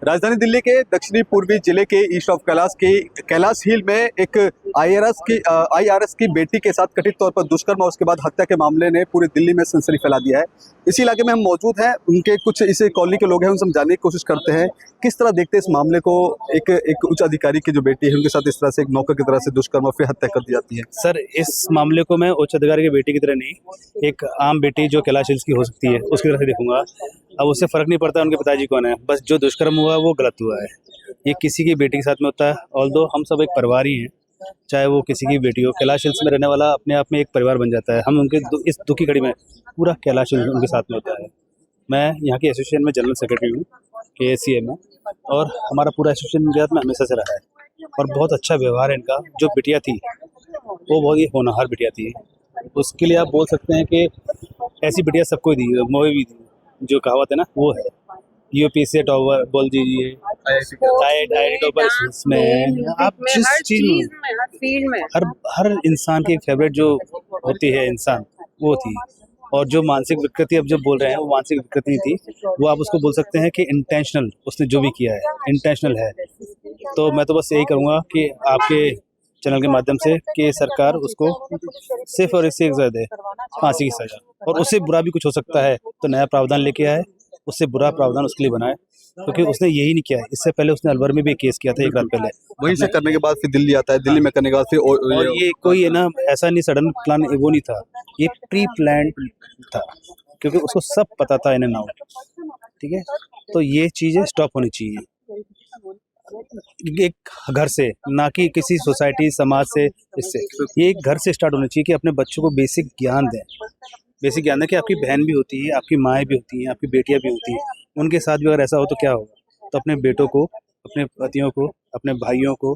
राजधानी दिल्ली के दक्षिणी पूर्वी जिले के ईस्ट ऑफ कैलाश के कैलाश हिल में एक आईआरएस की बेटी के साथ कथित तौर पर दुष्कर्म और उसके बाद हत्या के मामले ने पूरे दिल्ली में सनसनी फैला दिया है। इसी इलाके में हम मौजूद हैं, उनके कुछ इस कॉलोनी के लोग हैं, उनसे हम जानने की कोशिश करते हैं किस तरह देखते हैं इस मामले को। एक उच्च अधिकारी की जो बेटी है उनके साथ इस तरह से एक नौकर की तरह से दुष्कर्म और फिर हत्या कर दी जाती है। सर, इस मामले को मैं उच्च अधिकारी की बेटी की तरह नहीं, एक आम बेटी जो कैलाश हिल्स की हो सकती है उसकी तरह से देखूंगा। अब उससे फर्क नहीं पड़ता उनके पिताजी कौन है, बस जो दुष्कर्म हुआ वो गलत हुआ है। ये किसी की बेटी के साथ में होता है, ऑल्दो हम सब एक परिवार ही हैं, चाहे वो किसी की बेटी हो। कैलाश हिल्स में रहने वाला अपने आप में एक परिवार बन जाता है। हम उनके इस दुखी घड़ी में पूरा कैलाश हिल्स उनके साथ में होता है। मैं यहाँ की एसोसिएशन में जनरल सेक्रेटरी हूँ KACA में, और हमारा पूरा एसोसिएशन इनके साथ में हमेशा से रहा है और बहुत अच्छा व्यवहार है इनका। जो बिटिया थी वो बहुत ही होनहार बिटिया थी, उसके लिए आप बोल सकते हैं कि ऐसी बिटिया सबको दी, मोए भी दी, जो कहावत है ना वो है। UPSC टॉपर बोल दीजिए, IIT टॉपर इसमें आप जिस चीज में हर फील्ड में हर इंसान की एक फेवरेट जो होती है इंसान वो थी। और जो मानसिक विकृति अब जो बोल रहे हैं वो मानसिक विकृति नहीं थी, वो आप उसको बोल सकते हैं कि इंटेंशनल, उसने जो भी किया है इंटेंशनल है। तो मैं तो बस यही करूँगा कि आपके चैनल के माध्यम से कि सरकार उसको सिर्फ और इससे एक सजा दे, फांसी की सजा, और उससे बुरा भी कुछ हो सकता है तो नया प्रावधान लेके आए, उससे बुरा प्रावधान उसके लिए बनाए, क्योंकि उसने यही नहीं किया है। इससे पहले उसने अलवर में भी केस किया था एक रात पहले, वहीं से करने के बाद फिर दिल्ली आता है, दिल्ली में करने के बाद फिर और ये कोई है ना ऐसा नहीं सडन प्लान, वो नहीं था, ये प्री प्लान था, क्योंकि उसको सब पता था इन एंड आउट। ठीक है, तो ये चीज़ें स्टॉप होनी चाहिए एक घर से, ना कि किसी सोसाइटी समाज से। इससे ये एक घर से स्टार्ट होना चाहिए कि अपने बच्चों को बेसिक ज्ञान दें। बेसिक ज्ञान है कि आपकी बहन भी होती है, आपकी माएँ भी होती हैं, आपकी बेटियां भी होती हैं, उनके साथ भी अगर ऐसा हो तो क्या होगा। तो अपने बेटों को, अपने पतियों को, अपने भाइयों को,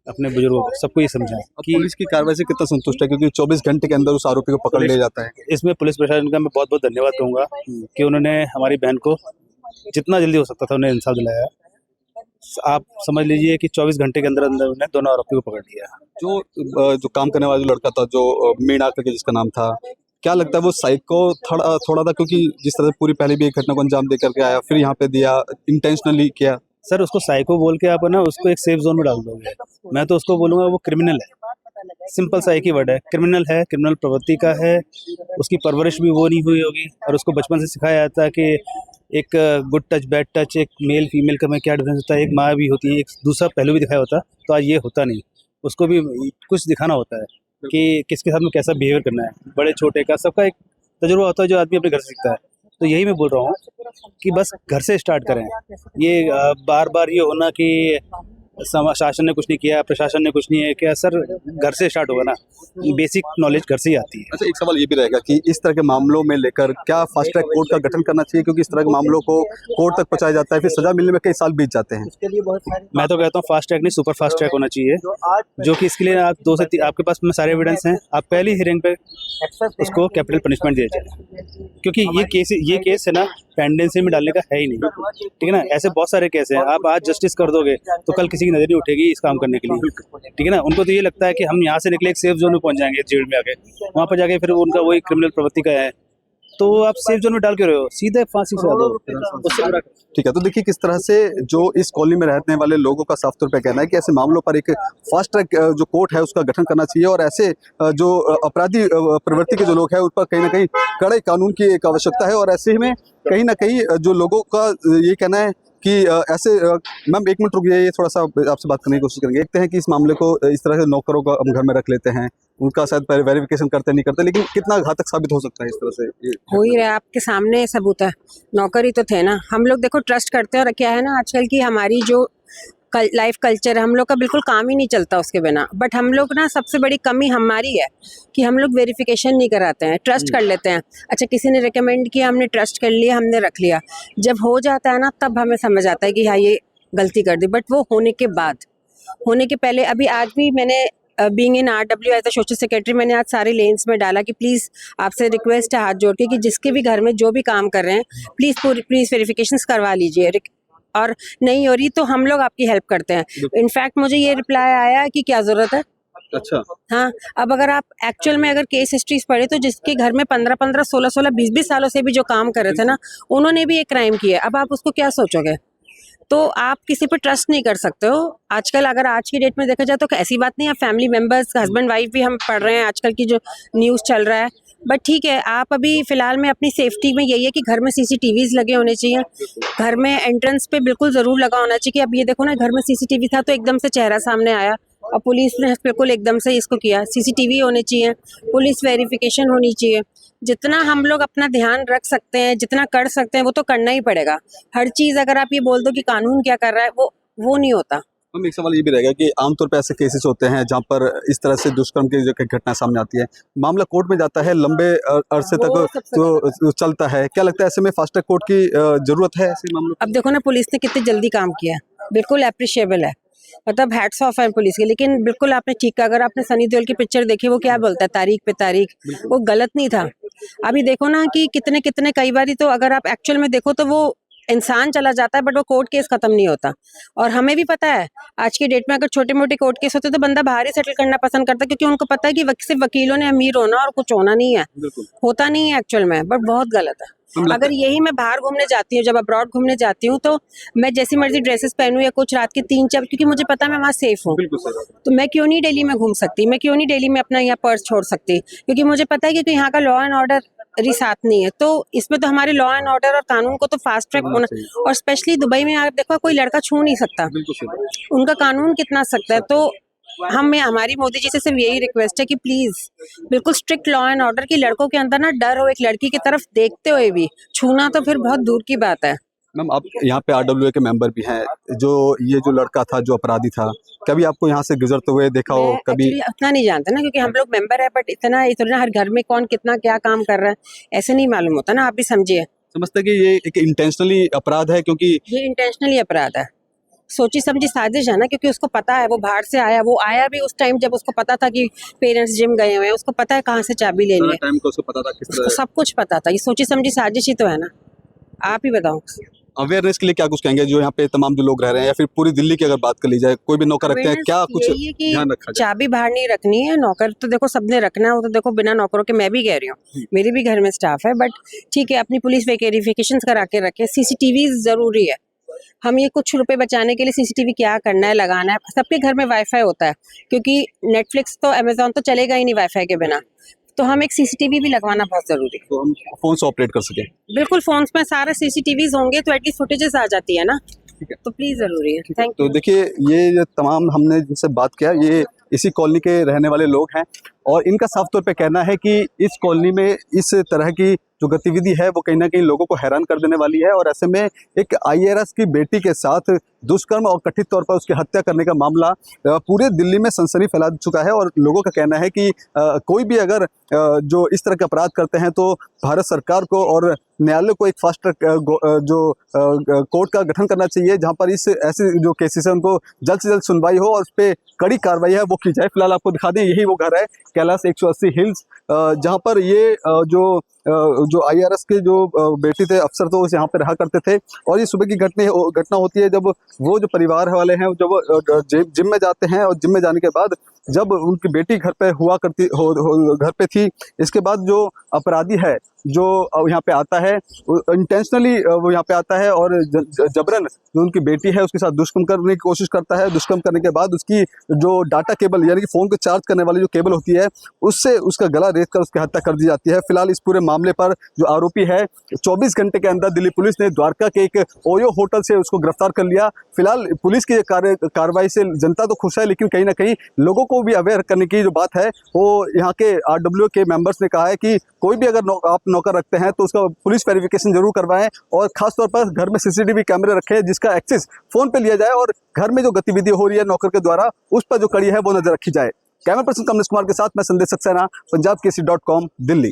अपने बुजुर्गों को, सबको ये समझाएं कि पुलिस की कार्रवाई से कितना संतुष्ट है, क्योंकि 24 घंटे के अंदर उस आरोपी को पकड़ लिया जाता है। इसमें पुलिस प्रशासन का मैं बहुत बहुत धन्यवाद कहूँगा कि उन्होंने हमारी बहन को जितना जल्दी हो सकता था उन्हें इंसाफ दिलाया। आप समझ लीजिए कि 24 घंटे के अंदर अंदर उन्हें दोनों आरोपी को पकड़ लिया। जो काम करने वाला जो लड़का था, जो मीणा करके जिसका नाम था, क्या लगता है वो साइको थोड़ा था, क्योंकि जिस तरह से पूरी पहले भी एक घटना को अंजाम दे करके आया, फिर यहाँ पे दिया, इंटेंशनली किया। सर, उसको साइको बोल के आप ना उसको एक सेफ जोन में डाल दोगे। मैं तो उसको बोलूँगा वो क्रिमिनल है, सिंपल सा एक ही वर्ड है, क्रिमिनल है, क्रिमिनल प्रवृत्ति का है। उसकी परवरिश भी वो नहीं हुई होगी, और उसको बचपन से सिखाया जाता है कि एक गुड टच बैड टच, एक मेल फीमेल का में क्या डिफरेंस होता है, एक माँ भी होती है, एक दूसरा पहलू भी दिखाया होता है। तो आज ये होता नहीं, उसको भी कुछ दिखाना होता है कि किसके साथ में कैसा बिहेवियर करना है, बड़े छोटे का सबका एक तजुर्बा होता है जो आदमी अपने घर से सीखता है। तो यही मैं बोल रहा हूँ कि बस घर से स्टार्ट करें। ये बार बार ये होना कि शासन ने कुछ नहीं किया, प्रशासन ने कुछ नहीं है किया, सर घर से स्टार्ट होगा ना, बेसिक नॉलेज घर से ही आती है। अच्छा, एक सवाल ये भी रहेगा कि इस तरह के मामलों में लेकर क्या फास्ट ट्रैक कोर्ट का गठन करना चाहिए, क्योंकि इस तरह के मामलों को कोर्ट तक पहुंचाया जाता है, फिर सजा मिलने में कई साल बीत जाते हैं। मैं तो कहता हूँ फास्ट ट्रैक नहीं, सुपर फास्ट ट्रैक होना चाहिए, जो कि इसके लिए आप 2 से 3 आपके पास में सारे एविडेंस हैं, आप पहली हियरिंग पे उसको कैपिटल पनिशमेंट दिया जाए, क्योंकि ये केस है ना पेंडेंसी में डालने का है ही नहीं। ठीक है ना, ऐसे बहुत सारे केस हैं, आप आज जस्टिस कर दोगे तो कल किसी की नजर नहीं उठेगी इस काम करने के लिए। ठीक है ना, उनको तो ये लगता है कि हम यहाँ से निकले एक सेफ जोन में पहुंच जाएंगे, जेल में आके वहाँ पर जाके फिर उनका वही क्रिमिनल प्रवृत्ति का है। तो आप सेफ जोन में डाल के रहे हो, सीधे फांसी से दो। ठीक है, तो देखिए किस तरह से जो इस कॉलोनी में रहने वाले लोगों का साफ तौर पे कहना है कि ऐसे मामलों पर एक फास्ट ट्रैक जो कोर्ट है उसका गठन करना चाहिए, और ऐसे जो अपराधी प्रवृत्ति के जो लोग हैं उन पर कहीं ना कहीं कड़े कानून की एक आवश्यकता है। और ऐसे ही में कहीं ना कहीं जो लोगों का ये कहना है कि ऐसे मैम 1 मिनट रुकिए, ये थोड़ा सा आपसे बात करने की कोशिश करेंगे। देखते हैं कि इस मामले को इस तरह से नौकरों को हम घर में रख लेते हैं, उनका शायद वेरिफिकेशन करते नहीं करते, लेकिन कितना घातक साबित हो सकता है इस तरह से। हो ही रहा है, आपके सामने सबूत है। नौकरी तो थे ना, हम लोग देखो ट्रस्ट करते हैं, और क्या है ना आजकल की हमारी जो लाइफ कल्चर है, हम लोग का बिल्कुल काम ही नहीं चलता उसके बिना। बट हम लोग ना सबसे बड़ी कमी हमारी है कि हम लोग वेरिफिकेशन नहीं कराते हैं, ट्रस्ट कर लेते हैं। अच्छा, किसी ने रिकमेंड किया, हमने ट्रस्ट कर लिया, हमने रख लिया, जब हो जाता है ना तब हमें समझ आता है कि हाँ ये गलती कर दी। बट वो होने के बाद, होने के पहले, अभी आज भी मैंने being in RW as a social secretary, मैंने आज सारे लेन्स में डाला कि प्लीज़ आपसे रिक्वेस्ट है हाथ जोड़ के कि जिसके भी घर में जो भी काम कर रहे हैं प्लीज़ वेरिफिकेशंस करवा लीजिए, और नहीं हो रही तो हम लोग आपकी हेल्प करते हैं। इनफैक्ट मुझे ये रिप्लाई आया कि क्या ज़रूरत है। अच्छा, हाँ, अब अगर आप एक्चुअल में अगर केस हिस्ट्रीज पढ़े तो जिसके घर में 15-15, 16-16, 20-20 सालों से भी जो काम कर रहे थे ना, उन्होंने भी एक क्राइम किया। अब आप उसको क्या सोचोगे। तो आप किसी पे ट्रस्ट नहीं कर सकते हो। आजकल अगर आज की डेट में देखा जाए तो ऐसी बात नहीं है, फैमिली मेंबर्स हस्बैंड वाइफ भी हम पढ़ रहे हैं आजकल की जो न्यूज़ चल रहा है। बट ठीक है, आप अभी फ़िलहाल में अपनी सेफ्टी में यही है कि घर में सीसीटीवीज़ लगे होने चाहिए, घर में एंट्रेंस पे बिल्कुल ज़रूर लगा होना चाहिए कि अब ये देखो ना, घर में सीसीटीवी था तो एकदम से चेहरा सामने आया और पुलिस ने बिल्कुल एकदम से इसको किया। सीसीटीवी होने चाहिए, पुलिस वेरिफिकेशन होनी चाहिए। जितना हम लोग अपना ध्यान रख सकते हैं, जितना कर सकते हैं वो तो करना ही पड़ेगा। हर चीज़ अगर आप ये बोल दो कि कानून क्या कर रहा है, वो नहीं होता। हम एक सवाल ये भी रहेगा कि आमतौर पे ऐसे केसेस होते हैं जहाँ पर इस तरह से दुष्कर्म की जो घटना सामने आती है, मामला कोर्ट में जाता है, लंबे अरसे वो तक सबसे तो चलता है। क्या लगता है ऐसे में फास्ट ट्रैक कोर्ट की जरूरत है ऐसे मामलों अब देखो ना, पुलिस ने कितनी जल्दी काम किया, बिल्कुल अप्रिशिएबल है। मतलब हैट्स ऑफ है पुलिस के। लेकिन बिल्कुल आपने ठीक कहा, अगर आपने सनी देओल की पिक्चर देखी, वो क्या बोलता है, तारीख पे तारीख, वो गलत नहीं था। अभी देखो ना कि कितने कितने कई बारी तो अगर आप एक्चुअल में देखो तो वो इंसान चला जाता है, बट वो कोर्ट केस खत्म नहीं होता। और हमें भी पता है आज की डेट में अगर छोटे मोटे कोर्ट केस होते तो बंदा बाहर ही सेटल करना पसंद करता है, क्योंकि उनको पता है कि सिर्फ वकीलों ने अमीर होना और कुछ होना नहीं है, बिल्कुल होता नहीं है एक्चुअल में। बट बहुत गलत है। अगर यही मैं बाहर घूमने जाती हूँ, जब अब्रॉड घूमने जाती हूँ, तो मैं जैसी मर्जी ड्रेसेस पहनूं या कुछ रात के 3-4, क्योंकि मुझे पता है मैं वहाँ सेफ हूँ, बिल्कुल सही बात है। तो मैं क्यों नहीं दिल्ली में घूम सकती, मैं क्यों नहीं दिल्ली में अपना यहाँ पर्स छोड़ सकती, क्योंकि मुझे पता है कि यहाँ का लॉ एंड ऑर्डर साथ नहीं है। तो इसमें तो हमारे लॉ एंड ऑर्डर और कानून को तो फास्ट ट्रैक होना, और स्पेशली दुबई में आप देखो कोई लड़का छू नहीं सकता, बिल्कुल सही बात है। उनका कानून कितना सख्त है। तो हमारी मोदी जी से सिर्फ यही रिक्वेस्ट है कि प्लीज बिल्कुल स्ट्रिक्ट लॉ एंड ऑर्डर, की लड़कों के अंदर ना डर हो, एक लड़की की तरफ देखते हुए भी छूना तो फिर बहुत दूर की बात है। मैम, आप यहाँ पे आरडब्ल्यूए के मेंबर भी हैं, जो ये जो लड़का था जो अपराधी था, कभी आपको यहाँ से गुजरते हुए देखा हो मैं कभी? एक्चुअली उतना नहीं जानता ना, क्योंकि हम लोग मेंबर है, बट इतना इतना हर घर में कौन कितना क्या काम कर रहा है ऐसे नहीं मालूम होता ना, आप भी समझिए। समझते हैं कि ये एक इंटेंशनली अपराध है, क्योंकि ये इंटेंशनली अपराध है, सोची समझी साजिश है ना, क्योंकि उसको पता है वो बाहर से आया, वो आया भी उस टाइम जब उसको पता था कि पेरेंट्स जिम गए हुए हैं, उसको पता है कहाँ से चाबी लेनी है, टाइम को उसको पता था किस उसको तरह। सब कुछ पता था। ये सोची समझी साजिश ही तो है ना, आप ही बताओ। अवेयरनेस के लिए क्या कुछ कहेंगे जो यहाँ पे तमाम जो लोग रह रहे हैं, या फिर पूरी दिल्ली की अगर बात कर ली जाए, कोई भी नौकर रखते हैं, क्या कुछ यही है कि ध्यान रखा जाए? चाबी बाहर नहीं रखनी है, नौकर तो देखो सबने रखना है, वो तो देखो बिना नौकरों के, मैं भी कह रही हूँ, मेरे भी घर में स्टाफ है, बट ठीक है अपनी पुलिस वेरिफिकेशन करा के रखे। सीसीटीवी जरूरी है, हम ये कुछ रुपए बचाने के लिए सीसीटीवी क्या करना है, लगाना है। सबके घर में वाईफाई होता है, क्योंकि नेटफ्लिक्स तो अमेजोन तो चलेगा ही नहीं वाईफाई के बिना, तो हम एक सीसीटीवी भी लगवाना बहुत जरूरी है। तो हम फोन से ऑपरेट कर सके। बिल्कुल, फोन्स में सारे सीसीटीवीज होंगे तो एटलीस्ट फुटेजेस आ जाती है ना, तो प्लीज जरूरी है। थैंक तो देखिए, ये तमाम हमने जिनसे बात किया, ये इसी कॉलोनी के रहने वाले लोग हैं, और इनका साफ तौर पे कहना है कि इस कॉलोनी में इस तरह की जो गतिविधि है वो कहीं ना कहीं लोगों को हैरान कर देने वाली है। और ऐसे में एक आईएआरएस की बेटी के साथ दुष्कर्म और कथित तौर पर उसकी हत्या करने का मामला पूरे दिल्ली में सनसनी फैला चुका है। और लोगों का कहना है कि कोई भी अगर जो इस तरह का अपराध करते हैं तो भारत सरकार को और न्यायालय को एक फास्ट ट्रैक जो कोर्ट का गठन करना चाहिए, जहां पर इस ऐसे जो केसेस हैं उनको जल्द से जल्द सुनवाई हो और उस पर कड़ी कार्रवाई है वो की जाए। फिलहाल आपको दिखा दें, यही वो घर है कैलाश 180 हिल्स, जहां पर ये जो आईआरएस के जो बेटी थे अफसर, तो यहाँ पे रहा करते थे। और ये सुबह की घटना होती है जब वो जो परिवार वाले हैं जब जिम में जाते हैं, और जिम में जाने के बाद जब उनकी बेटी घर पे हुआ करती घर पे थी, इसके बाद जो अपराधी है जो यहाँ पे आता है, इंटेंशनली वो यहाँ पे आता है और जबरन जो उनकी बेटी है उसके साथ दुष्कर्म करने की कोशिश करता है। दुष्कर्म करने के बाद उसकी जो डाटा केबल यानी कि फ़ोन को चार्ज करने वाली जो केबल होती है, उससे उसका गला रेत कर उसकी हत्या कर दी जाती है। फिलहाल इस पूरे मामले पर जो आरोपी है, 24 घंटे के अंदर दिल्ली पुलिस ने द्वारका के एक ओयो होटल से उसको गिरफ्तार कर लिया। फिलहाल पुलिस की कार्रवाई से जनता तो खुश है, लेकिन कहीं ना कहीं लोगों को भी अवेयर करने की जो बात है वो यहाँ के आरडब्ल्यू के मेंबर्स ने कहा है कि कोई भी अगर आप नौकर रखते हैं तो उसका पुलिस वेरिफिकेशन जरूर करवाएं, और खासतौर पर घर में सीसीटीवी कैमरे रखें जिसका एक्सेस फोन पे लिया जाए, और घर में जो गतिविधि हो रही है नौकर के द्वारा उस पर जो कड़ी है वो नजर रखी जाए। कैमरा पर्सन कमलेश कुमार के साथ मैं संदेश सक्सेना, पंजाब केसरी.com, दिल्ली।